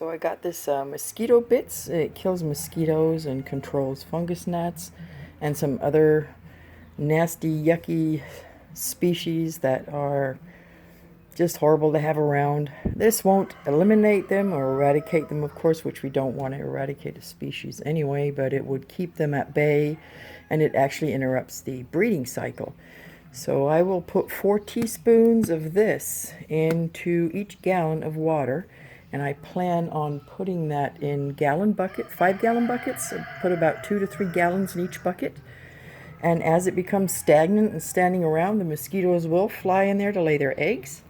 So I got this mosquito bits. It kills mosquitoes and controls fungus gnats and some other nasty, yucky species that are just horrible to have around. This won't eliminate them or eradicate them, of course, which we don't want to eradicate a species anyway, but it would keep them at bay, and it actually interrupts the breeding cycle. So I will put 4 teaspoons of this into each gallon of water, and I plan on putting that in gallon bucket, 5-gallon buckets. So put about 2 to 3 gallons in each bucket. And as it becomes stagnant and standing around, the mosquitoes will fly in there to lay their eggs,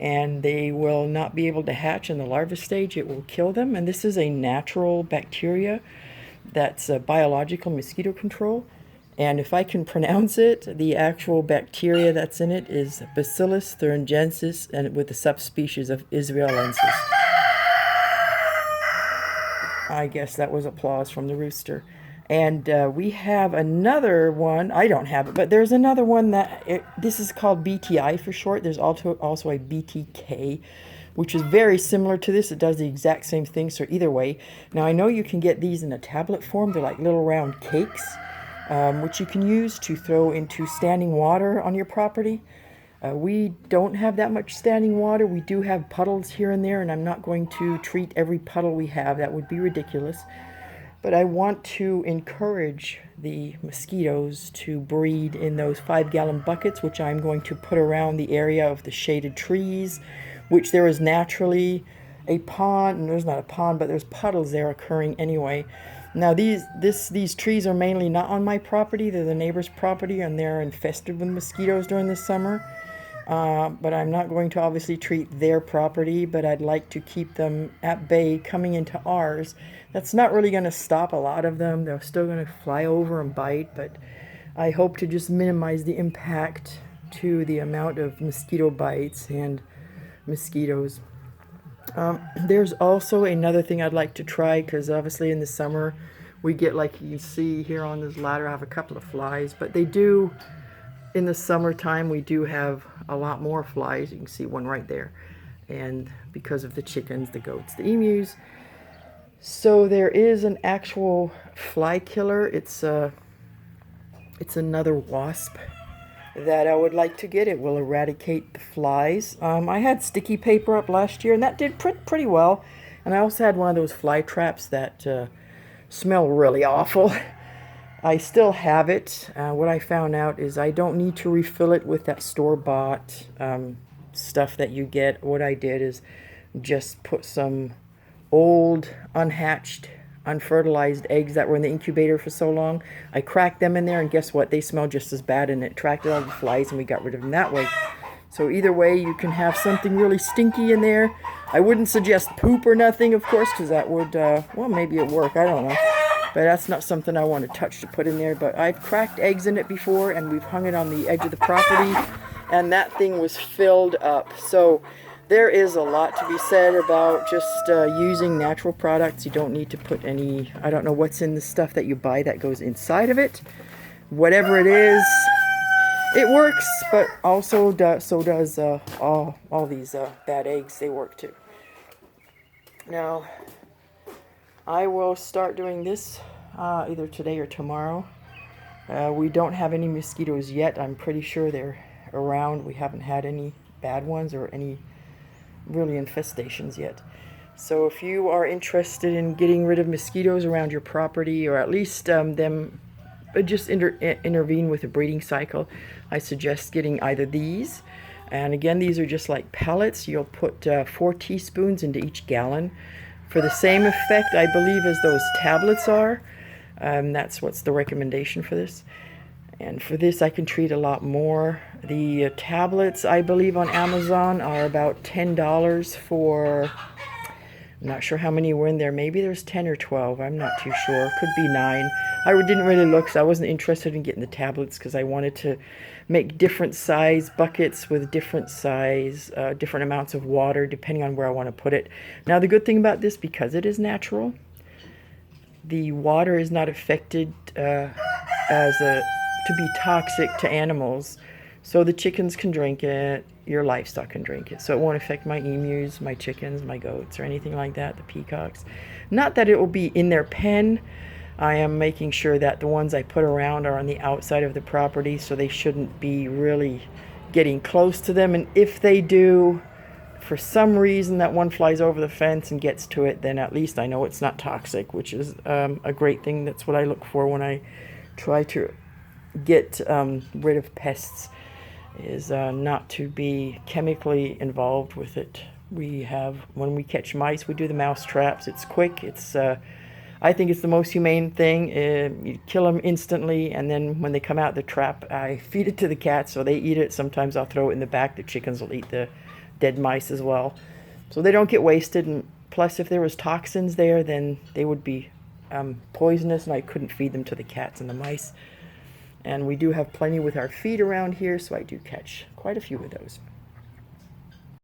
and they will not be able to hatch in the larva stage. It will kill them. And this is a natural bacteria that's a biological mosquito control. And if I can pronounce it, the actual bacteria that's in it is Bacillus thuringiensis, and with the subspecies of israelensis. I guess that was applause from the rooster. And we have another one. I don't have it, but there's another one this is called BTI for short. There's also a BTK, which is very similar to this. It does the exact same thing, so either way. Now, I know you can get these in a tablet form. They're like little round cakes, which you can use to throw into standing water on your property. We don't have that much standing water. We do have puddles here and there, and I'm not going to treat every puddle we have. That would be ridiculous. But I want to encourage the mosquitoes to breed in those 5-gallon buckets, which I'm going to put around the area of the shaded trees, which there is naturally a pond, and there's not a pond, but there's puddles there occurring anyway. Now these trees are mainly not on my property. They're the neighbor's property, and they're infested with mosquitoes during the summer. But I'm not going to obviously treat their property, but I'd like to keep them at bay coming into ours. That's not really going to stop a lot of them. They're still going to fly over and bite, but I hope to just minimize the impact to the amount of mosquito bites and mosquitoes. There's also another thing I'd like to try, because obviously in the summer we get, like you see here on this ladder, I have a couple of flies, but they do, in the summertime, we do have a lot more flies. You can see one right there. And because of the chickens, the goats, the emus. So there is an actual fly killer. It's another wasp that I would like to get. It will eradicate the flies. I had sticky paper up last year, and that did pretty well. And I also had one of those fly traps that smell really awful. I still have it. What I found out is I don't need to refill it with that store-bought stuff that you get. What I did is just put some old, unhatched, unfertilized eggs that were in the incubator for so long. I cracked them in there, and guess what? They smell just as bad, and it attracted all the flies, and we got rid of them that way. So either way, you can have something really stinky in there. I wouldn't suggest poop or nothing, of course, because that would, well, maybe it'd work. I don't know. But that's not something I want to touch to put in there. But I've cracked eggs in it before, and we've hung it on the edge of the property, and that thing was filled up. So there is a lot to be said about just using natural products. You don't need to put any, I don't know what's in the stuff that you buy that goes inside of it. Whatever it is, it works, but also so does all these bad eggs. They work too. Now, I will start doing this either today or tomorrow. We don't have any mosquitoes yet. I'm pretty sure they're around. We haven't had any bad ones or any really infestations yet. So if you are interested in getting rid of mosquitoes around your property, or at least them just intervene with the breeding cycle, I suggest getting either these. And again, these are just like pellets. You'll put 4 teaspoons into each gallon for the same effect, I believe, as those tablets are. That's what's the recommendation for this. And for this, I can treat a lot more. The tablets, I believe, on Amazon are about $10 for, I'm not sure how many were in there. Maybe there's 10 or 12. I'm not too sure. Could be 9. I didn't really look, so I wasn't interested in getting the tablets, because I wanted to make different size buckets with different amounts of water, depending on where I want to put it. Now, the good thing about this, because it is natural, the water is not affected to be toxic to animals. So the chickens can drink it, your livestock can drink it. So it won't affect my emus, my chickens, my goats, or anything like that, the peacocks. Not that it will be in their pen. I am making sure that the ones I put around are on the outside of the property, so they shouldn't be really getting close to them. And if they do, for some reason that one flies over the fence and gets to it, then at least I know it's not toxic, which is a great thing. That's what I look for when I try to get rid of pests, is not to be chemically involved with it. When we catch mice, we do the mouse traps. It's quick. I think it's the most humane thing. You kill them instantly, and then when they come out of the trap, I feed it to the cats so they eat it. Sometimes I'll throw it in the back. The chickens will eat the dead mice as well, so they don't get wasted. And plus, if there was toxins there, then they would be poisonous, and I couldn't feed them to the cats and the mice. And we do have plenty with our feed around here, so I do catch quite a few of those.